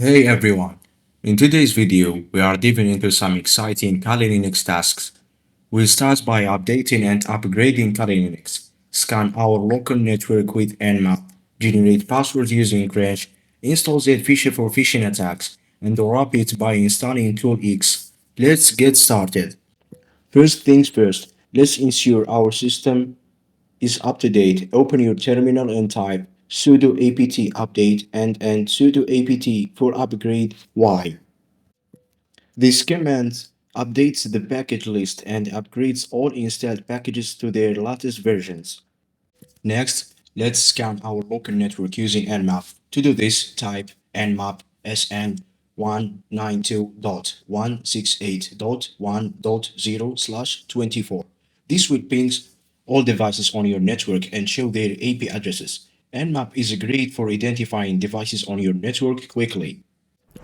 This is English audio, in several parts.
Hey everyone! In today's video, we are diving into some exciting Kali Linux tasks. We'll start by updating and upgrading Kali Linux, scan our local network with Nmap, generate passwords using Crash, install Zphisher for phishing attacks, and wrap it by installing Tool X. Let's get started. First things first, let's ensure our system is up to date. Open your terminal and type sudo apt update and sudo apt for upgrade y. This command updates the package list and upgrades all installed packages to their latest versions. Next, let's scan our local network using Nmap. To do this, type nmap sn 192.168.1.0/24. This will ping all devices on your network and show their IP addresses. Nmap is great for identifying devices on your network quickly.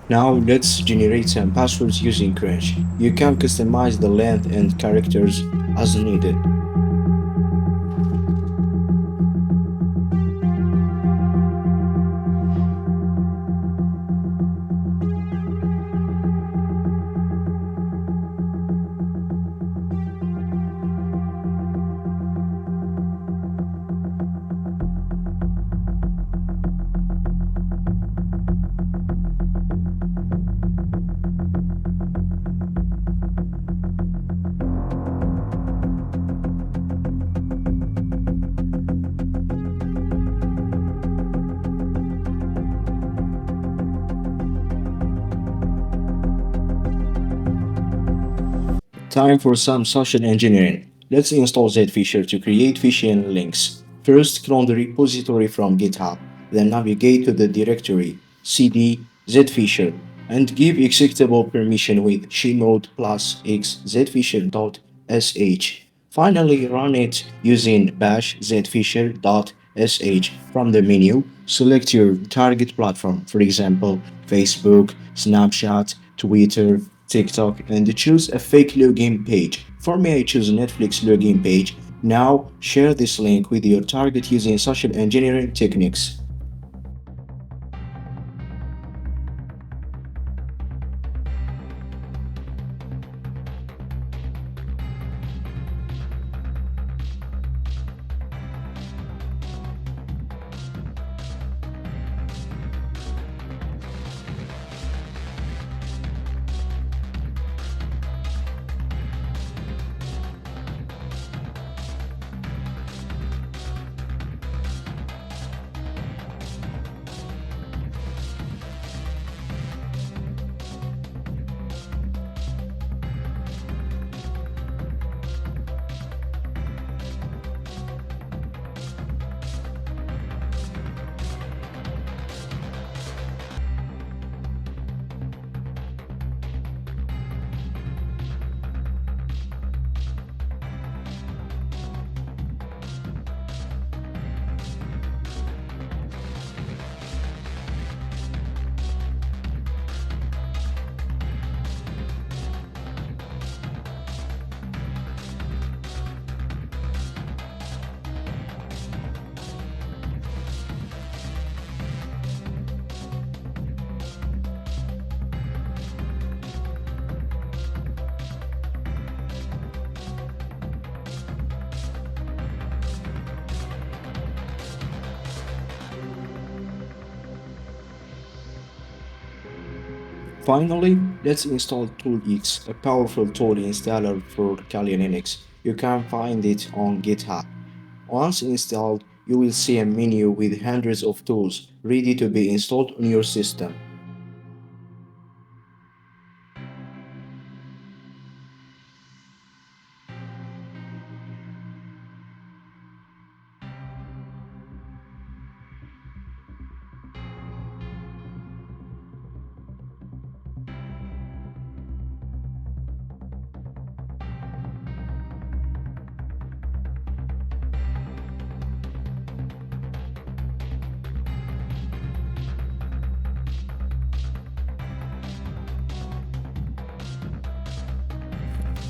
Now let's generate some passwords using Crash. You can customize the length and characters as needed. Time for some social engineering. Let's install Zphisher to create phishing links. First, clone the repository from GitHub, then navigate to the directory cd zphisher and give executable permission with chmod plus x zphisher.sh. Finally, run it using bash zphisher.sh. From the menu, select your target platform, for example, Facebook, Snapchat, Twitter, TikTok, and choose a fake login page. For me, I choose Netflix login page. Now, share this link with your target using social engineering techniques. Finally, let's install ToolX, a powerful tool installer for Kali Linux. You can find it on GitHub. Once installed, you will see a menu with hundreds of tools ready to be installed on your system.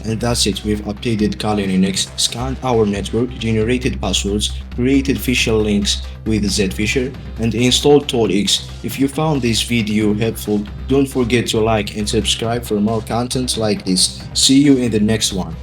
And that's it, we've updated Kali Linux, scanned our network, generated passwords, created phishing links with Zphisher, and installed ToolX. If you found this video helpful, don't forget to like and subscribe for more content like this. See you in the next one.